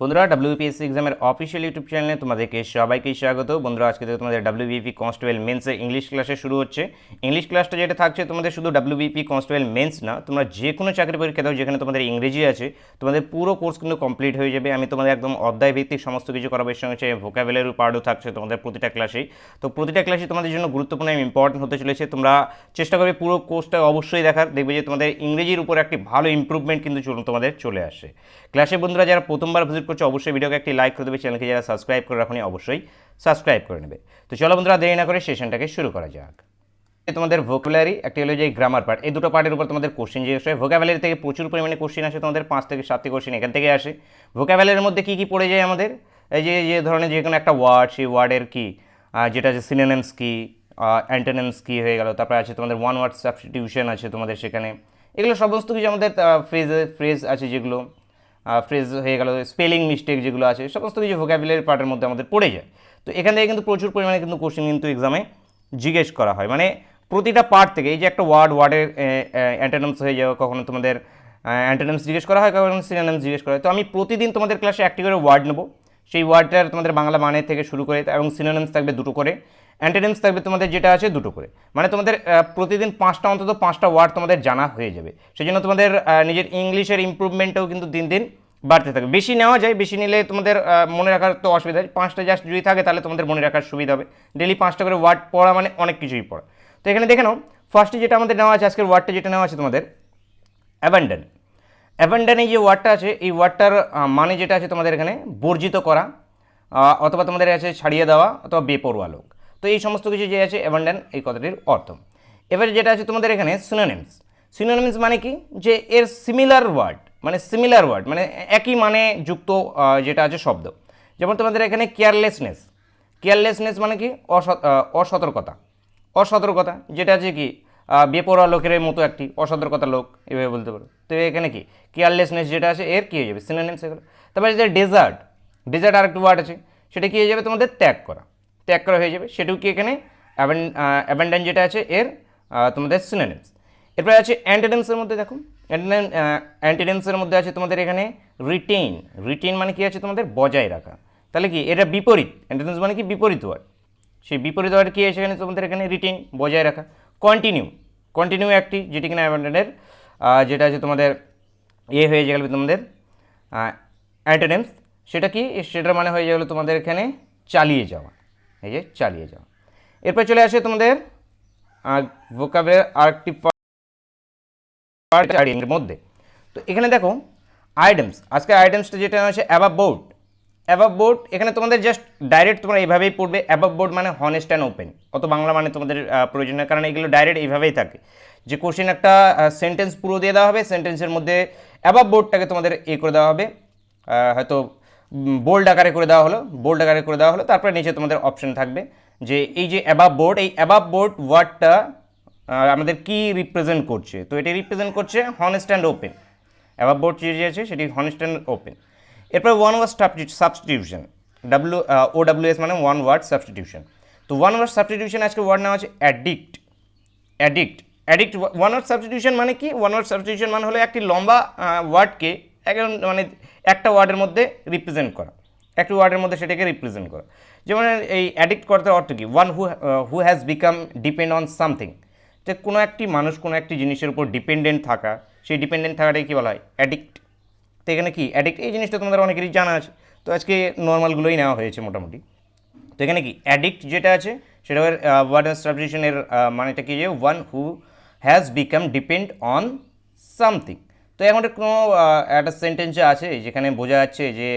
বন্ধুরা WBPSC এক্সামের official YouTube চ্যানেলে তোমাদেরকে সবাইকে স্বাগত। বন্ধুরা আজকে থেকে তোমাদের WBP কনস্টেবল মেন্সের ইংলিশ ক্লাসে শুরু হচ্ছে। ইংলিশ ক্লাসটা যেটা থাকছে তোমাদের শুধু WBP কনস্টেবল মেন্স না, তোমরা যে কোনো চাকরি পরীক্ষা দাও যেখানে তোমাদের ইংরেজি আছে, তোমাদের পুরো কোর্স কিন্তু কমপ্লিট হয়ে যাবে। আমি তোমাদের একদম অধ্যায় ভিত্তিক সমস্ত কিছু করাবার সঙ্গে ভোকাবুলারি পার্টও থাকছে তোমাদের প্রতিটা ক্লাসেই। তো প্রতিটা ক্লাসই তোমাদের জন্য গুরুত্বপূর্ণ এবং ইম্পর্টেন্ট হতে চলেছে। তোমরা চেষ্টা করবে পুরো কোর্সটা অবশ্যই দেখার, দেখবে যে তোমাদের ইংরেজির উপর একটি ভালো ইম্প্রুভমেন্ট কিন্তু তোমাদের চলে আসে। ক্লাসে বন্ধুরা যারা প্রথমবার ভিজিট করছে অবশ্যই ভিডিওকে একটি লাইক করে দেবে, চ্যানেলকে যারা সাবস্ক্রাইব করে রাখুনি অবশ্যই সাবস্ক্রাইব করে নেবে। তো চলো বন্ধুরা দেরি না করে সেশনটাকে শুরু করা যাক। তোমাদের ভোকাবুলারি একটি হলো যে গ্রামার পার্ট, এই দুটো পার্টের উপর তোমাদের কোশ্চেন জিজ্ঞেস হয়। ভোকাবুলারি থেকে প্রচুর পরিমাণে কোশ্চেন আসে, তোমাদের 5 থেকে 7টি কোশ্চেন এখান থেকে আসে। ভোকাবুলারির মধ্যে কী কী পড়ে যায় আমাদের, এই যে ধরনের যে কোনো একটা ওয়ার্ড, সেই ওয়ার্ডের কি যেটা আছে সিনোনিমস কি, অ্যান্টোনিমস কি হয়ে গেল, তারপরে আছে তোমাদের ওয়ান ওয়ার্ড সাবস্টিটিউশন আছে তোমাদের সেখানে। এগুলো সমস্ত কিছু আমাদের ফ্রেজ আছে, যেগুলো ফ্রেজ হয়ে গেল, স্পেলিং মিস্টেক যেগুলো আছে, সমস্ত কিছু ভোকাবুলারি পার্টের মধ্যে আমাদের পড়ে যায়। তো এখান থেকে কিন্তু প্রচুর পরিমাণে কিন্তু কোশ্চেন কিন্তু এক্সামে জিজ্ঞেস করা হয়, মানে প্রতিটা পার্ট থেকে। এই যে একটা ওয়ার্ডের অ্যান্টোনিমস হয়ে যাবে, কখনো তোমাদের অ্যান্টোনিমস জিজ্ঞেস করা হয়, কখনো সিনোনিমস জিজ্ঞেস করা হয়। তো আমি প্রতিদিন তোমাদের ক্লাসে একটি করে ওয়ার্ড নেবো, সেই ওয়ার্ডটার তোমাদের বাংলা মানে থেকে শুরু করে, এবং সিনোনিমস থাকবে দুটো করে, অ্যান্টোনিমস থাকবে তোমাদের যেটা আছে দুটো করে। মানে তোমাদের প্রতিদিন অন্তত পাঁচটা ওয়ার্ড তোমাদের জানা হয়ে যাবে। সেই জন্য তোমাদের নিজের ইংলিশের ইম্প্রুভমেন্টটাও কিন্তু দিন দিন বাড়তে থাকবে। বেশি নেওয়া যায়, বেশি নিলে তোমাদের মনে রাখার তো অসুবিধা। 5টা জাস্ট যদি থাকে তাহলে তোমাদের মনে রাখার সুবিধা হবে। ডেলি 5টা করে ওয়ার্ড পড়া মানে অনেক কিছুই পড়া। তো এখানে দেখে নাও, ফার্স্টে যেটা আমাদের নেওয়া আছে, আজকের ওয়ার্ডটা যেটা নেওয়া আছে তোমাদের অ্যাবান্ডন। অ্যাবান্ডন এই যে ওয়ার্ডটা আছে, এই ওয়ার্ডটার মানে যেটা আছে তোমাদের এখানে বর্জিত করা, অথবা তোমাদের আছে ছাড়িয়ে দেওয়া, অথবা বেপরোয়া লোক। তো এই সমস্ত কিছু যে আছে অ্যাবান্ডন এই কথাটির অর্থ। এবারে যেটা আছে তোমাদের এখানে সিনোনিমস। সিনোনিমস মানে কি, যে এর সিমিলার ওয়ার্ড, মানে একই মানে যুক্ত যেটা আছে শব্দ। যেমন তোমাদের এখানে কেয়ারলেসনেস মানে কি, অসতর্কতা, যেটা আছে কি বেপরোয়া লোকের মতো একটি অসতর্কতা লোক, এভাবে বলতে পারো। তো এখানে কি কেয়ারলেসনেস যেটা আছে এর কী হয়ে যাবে, সিনোনিমস এগুলো। তারপরে যে ডেজার্ট আরেকটি ওয়ার্ড আছে, সেটা কী হয়ে যাবে তোমাদের ত্যাগ করা হয়ে যাবে। সেটাও কি এখানে অ্যাবান্ডন যেটা আছে এর তোমাদের সিনোনিমস। এরপরে আছে অ্যান্টোনিমসের মধ্যে দেখো, অ্যান্টোনিমসের মধ্যে আছে তোমাদের এখানে রিটেইন মানে কি আছে তোমাদের বজায় রাখা। তাহলে কি এটা বিপরীত, অ্যান্টোনিমস মানে কি বিপরীত ওয়ার্ড, সেই বিপরীত ওয়ার্ড কী আছে এখানে তোমাদের এখানে রিটেইন বজায় রাখা। কন্টিনিউ একটি, যেটি কিনা অ্যাবান্ডনের যেটা আছে তোমাদের হয়ে গেল তোমাদের অ্যান্টোনিমস। সেটা কি, সেটার মানে হয়ে গেল তোমাদের এখানে চালিয়ে যাওয়া, এই যে চালিয়ে যাওয়া। এরপর চলে আসে তোমাদের ভোকাবুলারি আরেকটি পার্ট মধ্যে। তো এখানে দেখো আইটেমস, আজকে আইটেমসটা যেটা আছে অ্যাবাভ বোর্ড। এখানে তোমাদের জাস্ট ডাইরেক্ট তোমরা এইভাবেই পড়বে, অ্যাবাভ বোর্ড মানে হনেস্ট অ্যান্ড ওপেন। অত বাংলা মানে তোমাদের প্রয়োজন নেই, কারণ এগুলো ডাইরেক্ট এইভাবেই থাকে, যে কোশ্চেন একটা সেন্টেন্স পুরো দিয়ে দেওয়া হবে, সেন্টেন্সের মধ্যে অ্যাবাভ বোর্ডটাকে তোমাদের করে দেওয়া হবে, হয়তো বোল্ড আকারে করে দেওয়া হলো, তারপরে নিচে তোমাদের অপশন থাকবে যে এই যে অ্যাবাভ বোর্ড ওয়ার্ডটা আমাদের কি রিপ্রেজেন্ট করছে। তো এটি রিপ্রেজেন্ট করছে honest and open. Above board যে আছে সেটি হনেস্ট অ্যান্ড ওপেন। এরপর ওয়ান ওয়ার্ড সাবস্টিটিউশন, OWS মানে ওয়ান ওয়ার্ড সাবস্টিটিউশন। তো ওয়ান ওয়ার্ড সাবস্টিটিউশন আজকে ওয়ার্ড নেওয়া আছে অ্যাডিক্ট। ওয়ান ওয়ার্ড সাবস্টিটিউশন মানে কি, ওয়ান ওয়ার্ড সাবস্টিটিউশন মানে হলো একটি লম্বা ওয়ার্ডকে মানে একটা ওয়ার্ডের মধ্যে রিপ্রেজেন্ট করা, একটি ওয়ার্ডের মধ্যে সেটাকে রিপ্রেজেন্ট করা। যেমন এই অ্যাডিক্ট করতে অর্থ কি, one who has become depend on something, যে কোনো একটি মানুষ কোনো একটি জিনিসের উপর ডিপেন্ডেন্ট থাকা, সেই ডিপেন্ডেন্ট থাকাটাকে কী বলা হয়, অ্যাডিক্ট। তো এখানে কি অ্যাডিক্ট, এই জিনিসটা তোমাদের অনেকেরই জানা আছে, তো আজকে নর্মালগুলোই নেওয়া হয়েছে মোটামুটি। তো এখানে কি অ্যাডিক্ট যেটা আছে সেটা ওয়ার্ড সাবস্টিটিউশনের মানেটা কি, যে one who has become depend on something. তো এখন কোনো একটা সেন্টেন্সে আছে যেখানে বোঝা যাচ্ছে যে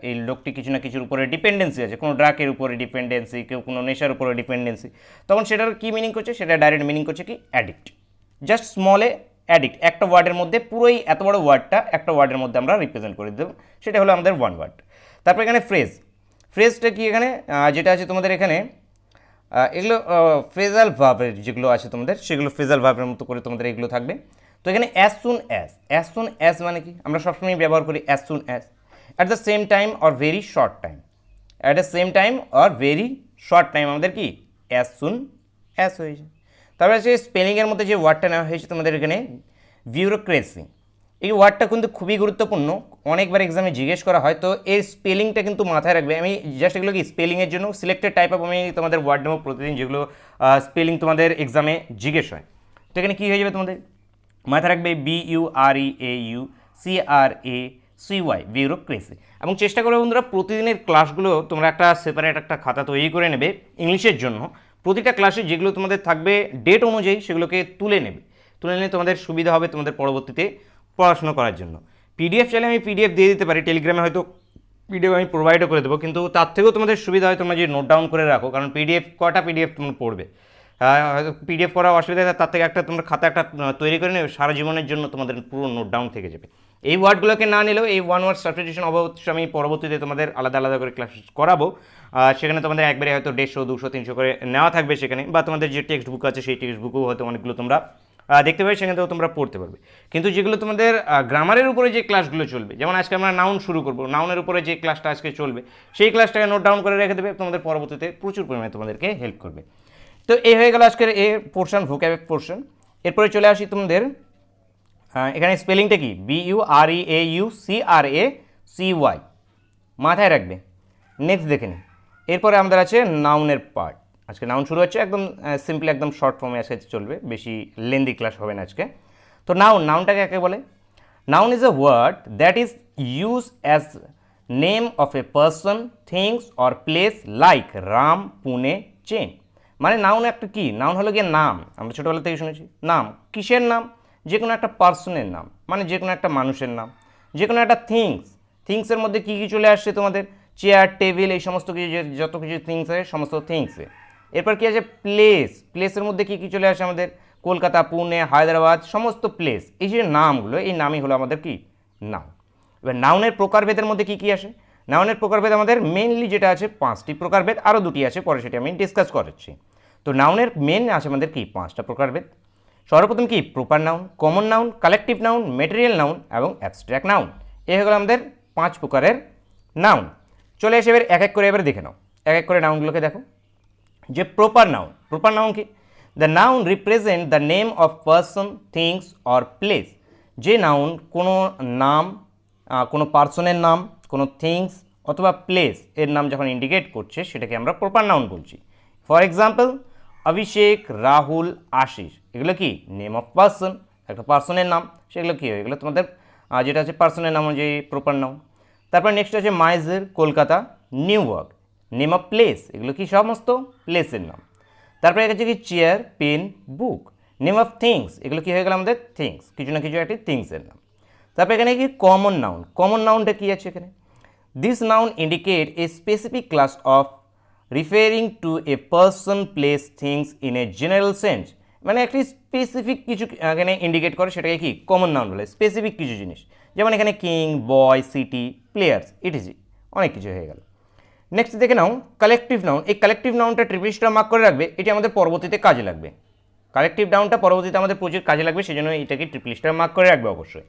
এই লোকটি কিছু না কিছুর উপরে ডিপেন্ডেন্সি আছে, কোনো ড্রাগের উপরে ডিপেন্ডেন্সি, কেউ কোনো নেশার উপরে ডিপেন্ডেন্সি, তখন সেটার কী মিনিং করছে, সেটা ডাইরেক্ট মিনিং করছে কি অ্যাডিক্ট। জাস্ট স্মলে অ্যাডিক্ট, একটা ওয়ার্ডের মধ্যে পুরোই এত বড় ওয়ার্ডটা একটা ওয়ার্ডের মধ্যে আমরা রিপ্রেজেন্ট করে দেবো, সেটা হলো আমাদের ওয়ান ওয়ার্ড। তারপর এখানে ফ্রেজটা কি, এখানে যেটা আছে তোমাদের এখানে এগুলো ফ্রেজাল ভার্বের যেগুলো আছে তোমাদের, সেগুলো ফ্রেজাল ভার্বের মতো করে তোমাদের এগুলো থাকবে। তো এখানে অ্যাজ সুন অ্যাজ মানে কি, আমরা সবসময় ব্যবহার করি as soon as, at the same time or very short time, আমাদের কি অ্যাজ সুন অ্যাজ হয়েছে। তারপরে আছে স্পেলিংয়ের মধ্যে যে ওয়ার্ডটা নেওয়া হয়েছে তোমাদের এখানে বিউরোক্রেসি। এই ওয়ার্ডটা কিন্তু খুবই গুরুত্বপূর্ণ, অনেকবার এক্সামে জিজ্ঞেস করা হয়, তো এর স্পেলিংটা কিন্তু মাথায় রাখবে। আমি জাস্ট এগুলো কি স্পেলিংয়ের জন্য সিলেক্টেড টাইপ অফ আমি তোমাদের ওয়ার্ড নেবো প্রতিদিন, যেগুলো স্পেলিং তোমাদের এক্সামে জিজ্ঞেস হয়। তো এখানে কী হয়ে যাবে তোমাদের মাথায় রাখবে BUREAUCRACY, বিউরোক্রেসি। এবং চেষ্টা করবে বন্ধুরা প্রতিদিনের ক্লাসগুলো তোমরা একটা সেপারেট একটা খাতা তৈরি করে নেবে ইংলিশের জন্য। প্রতিটা ক্লাসে যেগুলো তোমাদের থাকবে ডেট অনুযায়ী সেগুলোকে তুলে নেবে, তুলে নিলে তোমাদের সুবিধা হবে তোমাদের পরবর্তীতে পড়াশোনা করার জন্য। পিডিএফ চাইলে আমি পিডিএফ দিয়ে দিতে পারি, টেলিগ্রামে হয়তো পিডিএফ আমি প্রোভাইডও করে দেবো, কিন্তু তার থেকেও তোমাদের সুবিধা হয় তোমরা যদি নোট ডাউন করে রাখো, কারণ পিডিএফ কটা পিডিএফ তোমরা পড়বে, হয়তো পিডিএফ করা অসুবিধা হয়, তার থেকে একটা তোমরা খাতা একটা তৈরি করে নেবে, সারা জীবনের জন্য তোমাদের পুরো নোট ডাউন থেকে যাবে। এই ওয়ার্ডগুলোকে না নিলেও এই ওয়ান ওয়ার্ড সাবস্টিটিউশন অবশ্যই আমি পরবর্তীতে তোমাদের আলাদা আলাদা করে ক্লাস করাবো। সেখানে তোমাদের একবারে হয়তো 150, 200, 300 করে নেওয়া থাকবে সেখানে, বা তোমাদের যে টেক্সট বুক আছে সেই টেক্সট বুকও হয়তো অনেকগুলো তোমরা দেখতে পাবে, সেখান থেকেও তোমরা পড়তে পারবে। কিন্তু যেগুলো তোমাদের গ্রামারের উপরে যে ক্লাসগুলো চলবে, যেমন আজকে আমরা নাউন শুরু করবো, নাউনের উপরে যে ক্লাসটা আজকে চলবে সেই ক্লাসটাকে নোট ডাউন করে রেখে দেবে, তোমাদের পরবর্তীতে প্রচুর পরিমাণে তোমাদেরকে হেল্প করবে। তো এই হয়ে গেল আজকের এ পোর্শন, ভোক্যাব পোর্শন। এরপরে চলে আসি তোমাদের এখানে স্পেলিংটা কি, BUREAUCRACY, মাথায় রাখবে। নেক্সট দেখে নিই, এরপরে আমাদের আছে নাউনের পার্ট। আজকে নাউন শুরু হচ্ছে, একদম সিম্পলি একদম শর্ট ফর্মে আজকে চলবে, বেশি লেন্দি ক্লাস হবে না আজকে। তো নাউনটাকে কাকে বলে? Noun is a word that is use as name of a person, things or place like Ram, Pune, চেন। মানে নাউন একটা কি, নাউন হলো গিয়ে নাম, আমরা ছোটোবেলা থেকে শুনেছি। নাম কিসের নাম? যে কোনো একটা পার্সনের নাম, মানে যে কোনো একটা মানুষের নাম। যে কোনো একটা থিংসের মধ্যে কী কী চলে আসছে তোমাদের, চেয়ার, টেবিল, এই সমস্ত কিছু যত কিছু থিংস আছে সমস্ত থিংসে। এরপর কী আছে প্লেসের মধ্যে কী কী চলে আসে আমাদের, কলকাতা, পুনে, হায়দ্রাবাদ, সমস্ত প্লেস। এই যে নামগুলো, এই নামই হলো আমাদের কি, নাউন। এবার নাউনের প্রকারভেদের মধ্যে কী কী আসে? নাউনের প্রকারভেদ আমাদের মেনলি যেটা আছে 5টি প্রকারভেদ, আরও 2টি আছে, পরে সেটি আমি ডিসকাস করাচ্ছি। তো নাউনের মেন আছে আমাদের কি 5টা প্রকারভেদ। সর্বপ্রথম কি, proper noun, common noun, collective noun, material noun এবং অ্যাবস্ট্রাক্ট নাউন। এই হয়ে গেল আমাদের 5 প্রকারের নাউন। চলে এসে এবার এক এক করে এবার দেখে নাও, এক এক করে নাউনগুলোকে দেখো। যে প্রপার নাউন কি, the noun represent the name of person, things or place. যে নাউন কোনো নাম, কোনো পার্সনের নাম, কোনো থিংস অথবা প্লেস এর নাম যখন ইন্ডিকেট করছে সেটাকে আমরা প্রপার নাউন বলছি। ফর এক্সাম্পল, অভিষেক, রাহুল, আশিস, এগুলো কি নেম অফ পার্সন, একটা পার্সনের নাম, সেগুলো কী হয়, এগুলো তোমাদের যেটা আছে পার্সনের নাম অনুযায়ী প্রপার নাউন। তারপর নেক্সট আছে Mysore, Kolkata, New York, name of place, এগুলো কি সমস্ত প্লেসের নাম। তারপরে আছে কি chair, pen, book, name of things, এগুলো কি হয়ে গেল আমাদের থিংস, কিছু না কিছু একটি থিংসের নাম। তারপরে এখানে কি কমন নাউনটা কী আছে এখানে, this noun indicate a specific class of referring to a person, place, things in a general sense. মানে একটি স্পেসিফিক কিছু এখানে ইন্ডিকেট করে, সেটাকে কি কমন নাউন বলে, স্পেসিফিক কিছু জিনিস। যেমন এখানে কিং, বয়, সিটি, প্লেয়ার্স, ইটিজি, অনেক কিছু হয়ে গেল। নেক্সট দেখে নাও কালেকটিভ নাউন। এই কালেকটিভ নাউনটা ট্রিপল স্টার মার্ক করে রাখবে, এটি আমাদের পরবর্তীতে কাজে লাগবে। কালেকটিভ নাউনটা পরবর্তীতে আমাদের প্রচুর কাজে লাগবে, সেই জন্য এটাকে ট্রিপল স্টার মার্ক করে রাখবে অবশ্যই।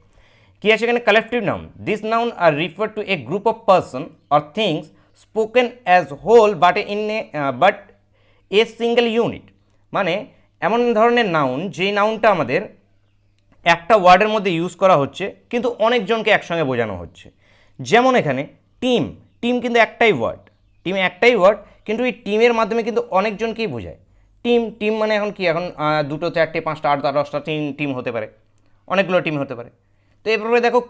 কী আছে এখানে, collective noun, this noun are refer to a group of person or things spoken as whole but a single unit. মানে এমন ধরনের নাউন, যেই নাউনটা আমাদের একটা ওয়ার্ডের মধ্যে ইউজ করা হচ্ছে কিন্তু অনেকজনকে একসঙ্গে বোঝানো হচ্ছে। যেমন এখানে টিম কিন্তু একটাই ওয়ার্ড, কিন্তু এই টিমের মাধ্যমে কিন্তু অনেকজনকেই বোঝায়। টিম মানে এখন কি, এখন 2, 4, 5, 8, 10টা টিম হতে পারে, অনেকগুলো টিম হতে পারে। তো এরপরে দেখো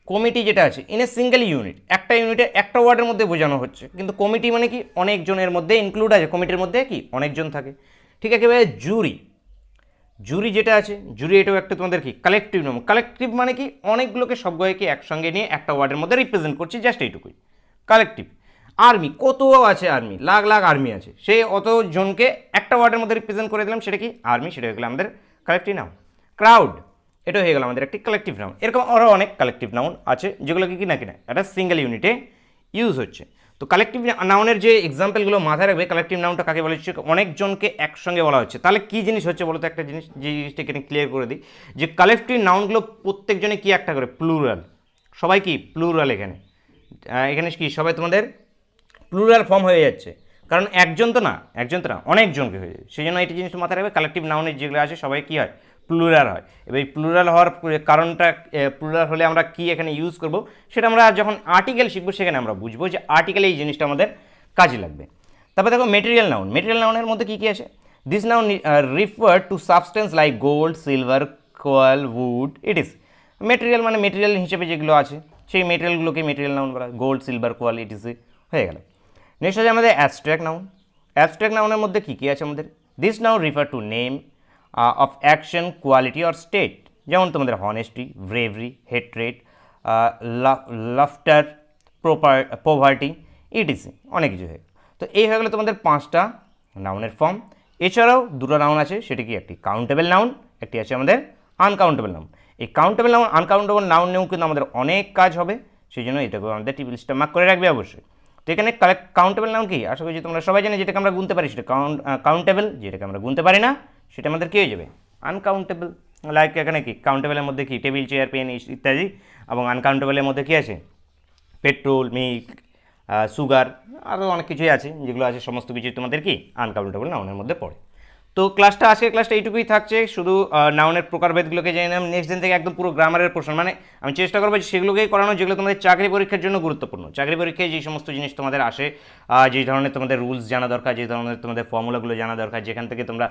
কমিটি যেটা আছে ইন এ সিঙ্গেল ইউনিট, একটা ইউনিটে একটা ওয়ার্ডের মধ্যে বোঝানো হচ্ছে, কিন্তু কমিটি মানে কি অনেকজনের মধ্যে ইনক্লুড আছে, কমিটির মধ্যে কি অনেকজন থাকে। ঠিক আছে, একেবারে জুরি যেটা আছে, জুরি এটাও একটা তোমাদের কি কালেকটিভ নাম। কালেকটিভ মানে কি অনেকগুলোকে সবগুলোকে একসঙ্গে নিয়ে একটা ওয়ার্ডের মধ্যে রিপ্রেজেন্ট করছি, জাস্ট এইটুকুই কালেকটিভ। আর্মি, কত আছে আর্মি, লাখ আর্মি আছে, সেই অতজনকে একটা ওয়ার্ডের মধ্যে রিপ্রেজেন্ট করে দিলাম, সেটা কি আর্মি, সেটা হয়ে গেল আমাদের কালেকটিভ নাউন। ক্রাউড, এটা হয়ে গেল আমাদের একটি কালেকটিভ নাউন। এরকম আরও অনেক কালেকটিভ নাউন আছে যেগুলো কি না একটা সিঙ্গেল ইউনিটে ইউজ হচ্ছে। তো কালেকটিভ নাউনের যে এক্সাম্পলগুলো মাথায় রাখবে, কালেকটিভ নাউনটা কাকে বলা হচ্ছে, অনেকজনকে একসঙ্গে বলা হচ্ছে। তাহলে কী জিনিস হচ্ছে বলো তো, একটা জিনিস, যে জিনিসটা এখানে ক্লিয়ার করে দিই, যে কালেকটিভ নাউনগুলো প্রত্যেকজনে কি একটা করে প্লুরাল, সবাই কি প্লুরাল। এখানে কি সবাই তোমাদের প্লুরাল ফর্ম হয়ে যাচ্ছে, কারণ একজন তো না অনেকজনকে হয়ে যায়, সেই জন্য এই জিনিসটা মাথায় রাখবে। কালেকটিভ নাউনের যেগুলো আছে সবাই কী হয়, প্লুরাল হয়। এবার এই প্লুরাল হওয়ার কারণটা, প্লুরাল হলে আমরা কি এখানে ইউজ করব সেটা আমরা যখন আর্টিকেল শিখবো সেখানে আমরা বুঝবো যে আর্টিকেলে এই জিনিসটা আমাদের কাজে লাগবে। তারপরে দেখো মেটেরিয়াল নাউন। মেটেরিয়াল নাউনের মধ্যে কী কী আছে? This noun refer to substance like gold, silver, coal, wood. It is material মানে মেটেরিয়াল হিসেবে যেগুলো আছে সেই মেটেরিয়ালগুলোকে মেটেরিয়াল নাউন বলা হয়। Gold, silver, coal, it is হয়ে গেল। নেক্সট আছে আমাদের অ্যাবস্ট্রাক্ট নাউন। অ্যাবস্ট্রাক্ট নাউনের মধ্যে কী কী আছে আমাদের? This noun refer to name of action, quality or state. যেমন তোমাদের honesty, bravery, hatred, laughter, poverty, E T C, অনেক কিছু হয়ে গেল। তো এই হয়ে গেলো তোমাদের 5টা নাউনের ফর্ম। এছাড়াও দুটো নাউন আছে, সেটা কি একটি কাউন্টেবল নাউন, একটি আছে আমাদের আনকাউন্টেবল নাউন। এই কাউন্টেবল নাউন, আনকাউন্টেবল নাউন নিয়েও কিন্তু আমাদের অনেক কাজ হবে, সেই জন্য এটাকে আমাদের টিপি লিস্টটা মার্ক করে রাখবে অবশ্যই। তো এখানে কাউন্টেবল নাউন কি, আশা করি তোমরা সবাই জানে, যেটাকে আমরা গুনতে পারি সেটা কাউন্টেবল, যেটাকে আমরা গুনতে পারি না সেটা আমাদের কী হয়ে যাবে? আনকাউন্টেবল। লাইক এখানে কি কাউন্টেবলের মধ্যে কি টেবিল, চেয়ার, পেন ইত্যাদি, এবং আনকাউন্টেবলের মধ্যে কী আছে? পেট্রোল, মিল্ক, সুগার, আরও অনেক কিছুই আছে, যেগুলো আছে সমস্ত কিছুই তোমাদের কি আনকাউন্টেবল নাউনের মধ্যে পড়ে। তো ক্লাসটা, আজকের ক্লাসটা এইটুকুই থাকছে, শুধু নাউনের প্রকারভেদগুলোকে জেনে নিলাম। নেক্সট দিন থেকে একদম পুরো গ্রামারের পোর্শন, মানে আমি চেষ্টা করবো যে সেগুলোকেই করানো যেগুলো তোমাদের চাকরি পরীক্ষার জন্য গুরুত্বপূর্ণ। চাকরি পরীক্ষায় যে সমস্ত জিনিস তোমাদের আসে, যেই ধরনের তোমাদের রুলস জানা দরকার, যে ধরনের তোমাদের ফর্মুলাগুলো জানা দরকার, যেখান থেকে তোমরা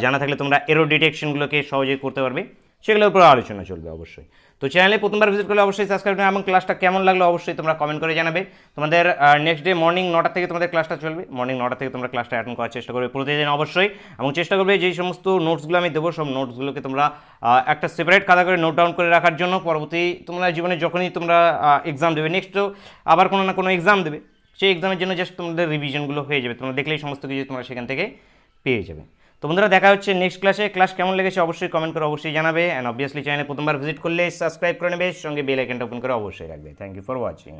জানা থাকলে তোমরা এরো ডিটেকশনগুলোকে সহজেই করতে পারবে, সেগুলোর উপর আলোচনা চলবে অবশ্যই। তো চ্যানেলে প্রথমবার ভিজিট করলে অবশ্যই সাবস্ক্রাইব করবে, এবং ক্লাসটা কেমন লাগলো অবশ্যই তোমরা কমেন্ট করে জানাবে। তোমাদের নেক্সট ডে মর্নিং 9টা থেকে তোমাদের ক্লাসটা চলবে। মর্নিং 9টা থেকে তোমরা ক্লাসটা অ্যাটেন্ড করার চেষ্টা করবে প্রতিদিন অবশ্যই, এবং চেষ্টা করবে যেই সমস্ত নোটসগুলো আমি দেবো সব নোটসগুলোকে তোমরা একটা সেপারেট খাতা করে নোট ডাউন করে রাখার জন্য। পরবর্তী তোমরা জীবনে যখনই তোমরা এক্সাম দেবে, নেক্সটও আবার কোনো না কোনো এক্সাম দেবে, সেই এক্সামের জন্য জাস্ট তোমাদের রিভিশনগুলো হয়ে যাবে, তোমরা দেখলেই সমস্ত কিছু তোমরা সেখান থেকে পেয়ে যাবে। তো বন্ধুরা, দেখা হচ্ছে নেক্সট ক্লাসে। ক্লাস কেমন লেগেছে অবশ্যই কমেন্ট করে অবশ্যই জানাবে, অ্যান্ড অবভিয়াসলি চ্যানেলে প্রথমবার ভিজিট করলে সাবস্ক্রাইব করে নেবে, সঙ্গে বেল আইকনটা ওপেন করে অবশ্যই রাখবে। Thank you for watching.